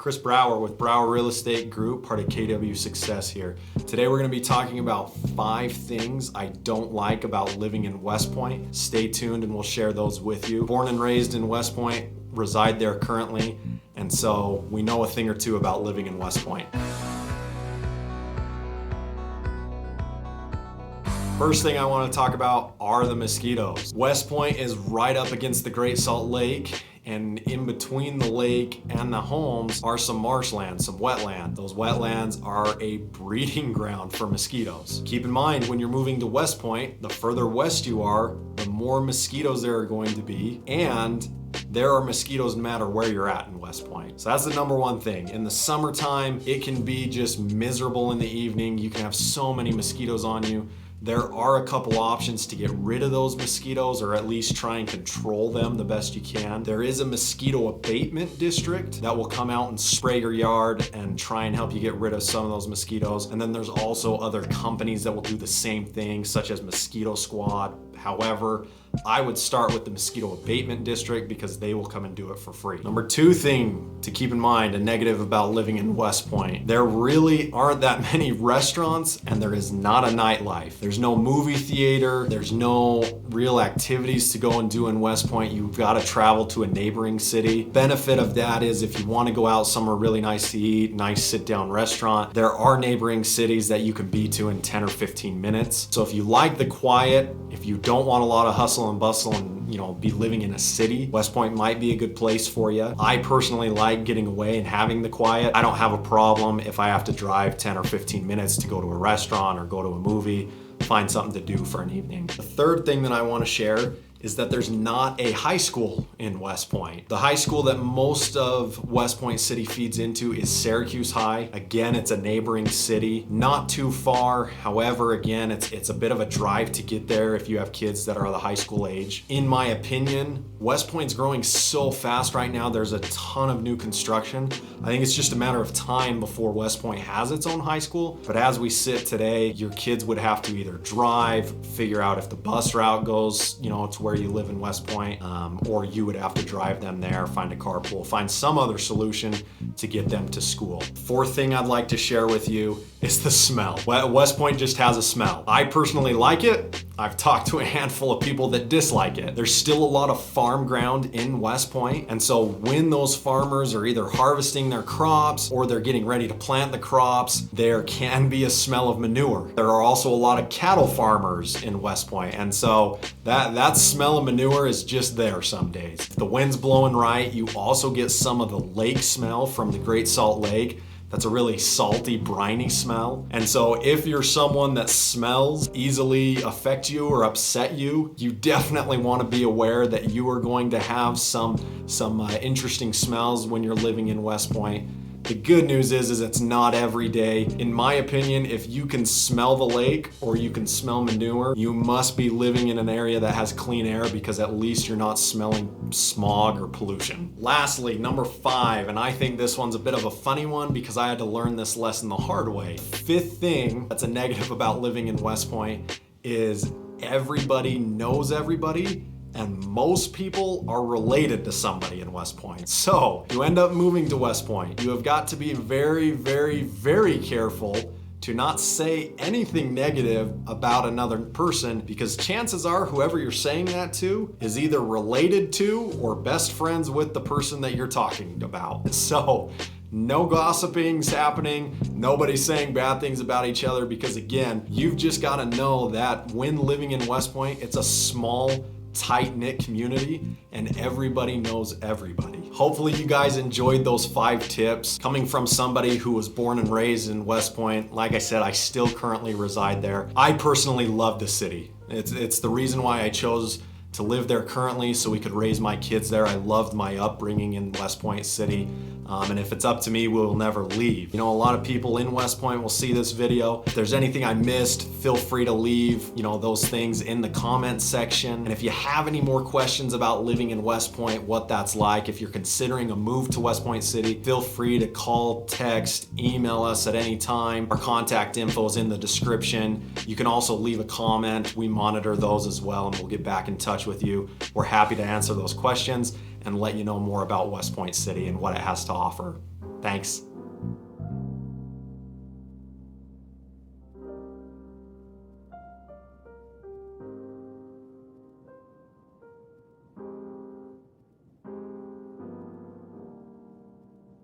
Chris Brower with Brower Real Estate Group, part of KW Success here. Today we're going to be talking about 5 things I don't like about living in West Point. Stay tuned and we'll share those with you. Born and raised in West Point, reside there currently, and so we know a thing or two about living in West Point. First thing I want to talk about are the mosquitoes. West Point is right up against the Great Salt Lake, and in between the lake and the homes are some marshland, some wetland. Those wetlands are a breeding ground for mosquitoes. Keep in mind, when you're moving to West Point, the further west you are, the more mosquitoes there are going to be, and there are mosquitoes no matter where you're at in West Point. So that's the number one thing. In the summertime, it can be just miserable in the evening. You can have so many mosquitoes on you. There are a couple options to get rid of those mosquitoes, or at least try and control them the best you can. There is a mosquito abatement district that will come out and spray your yard and try and help you get rid of some of those mosquitoes. And then there's also other companies that will do the same thing, such as Mosquito Squad. However, I would start with the mosquito abatement district because they will come and do it for free. Number 2 thing to keep in mind, a negative about living in West Point, there really aren't that many restaurants and there is not a nightlife. There's no movie theater, there's no real activities to go and do in West Point. You've got to travel to a neighboring city. Benefit of that is if you want to go out somewhere really nice to eat, nice sit down restaurant, there are neighboring cities that you can be to in 10 or 15 minutes. So if you like the quiet, if you don't want a lot of hustle and bustle and be living in a city, West Point might be a good place for you. I personally like getting away and having the quiet. I don't have a problem if I have to drive 10 or 15 minutes to go to a restaurant or go to a movie, find something to do for an evening. The third thing that I want to share is that there's not a high school in West Point. The high school that most of West Point City feeds into is Syracuse High. Again, it's a neighboring city, not too far. However, again, it's a bit of a drive to get there if you have kids that are the high school age. In my opinion, West Point's growing so fast right now. There's a ton of new construction. I think it's just a matter of time before West Point has its own high school. But as we sit today, your kids would have to either drive, figure out if the bus route goes, to where you live in West Point, or you would have to drive them there, find a carpool, find some other solution to get them to school. Fourth thing I'd like to share with you is the smell. West Point just has a smell. I personally like it. I've talked to a handful of people that dislike it. There's still a lot of farm ground in West Point, and so when those farmers are either harvesting their crops or they're getting ready to plant the crops, there can be a smell of manure. There are also a lot of cattle farmers in West Point, and so that smell of manure is just there some days. If the wind's blowing right, you also get some of the lake smell from the Great Salt Lake. That's a really salty, briny smell. And so if you're someone that smells easily affect you or upset you, you definitely want to be aware that you are going to have some interesting smells when you're living in West Point. The good news is it's not every day. In my opinion, if you can smell the lake or you can smell manure, you must be living in an area that has clean air, because at least you're not smelling smog or pollution. Lastly, number 5, and I think this one's a bit of a funny one because I had to learn this lesson the hard way. 5th thing that's a negative about living in West Point is everybody knows everybody, and most people are related to somebody in West Point. So you end up moving to West Point. You have got to be very, very, very careful to not say anything negative about another person, because chances are whoever you're saying that to is either related to or best friends with the person that you're talking about. So no gossiping's happening. Nobody's saying bad things about each other, because again, you've just got to know that when living in West Point, it's a small, tight-knit community and everybody knows everybody. Hopefully you guys enjoyed those 5 tips coming from somebody who was born and raised in West Point. Like I said, I still currently reside there. I personally love the city. It's the reason why I chose to live there currently, so we could raise my kids there. I loved my upbringing in West Point City. And if it's up to me, we'll never leave. A lot of people in West Point will see this video. If there's anything I missed, feel free to leave, those things in the comments section. And if you have any more questions about living in West Point, what that's like, if you're considering a move to West Point City, feel free to call, text, email us at any time. Our contact info is in the description. You can also leave a comment. We monitor those as well, and we'll get back in touch with you. We're happy to answer those questions and let you know more about West Point City and what it has to offer. Thanks.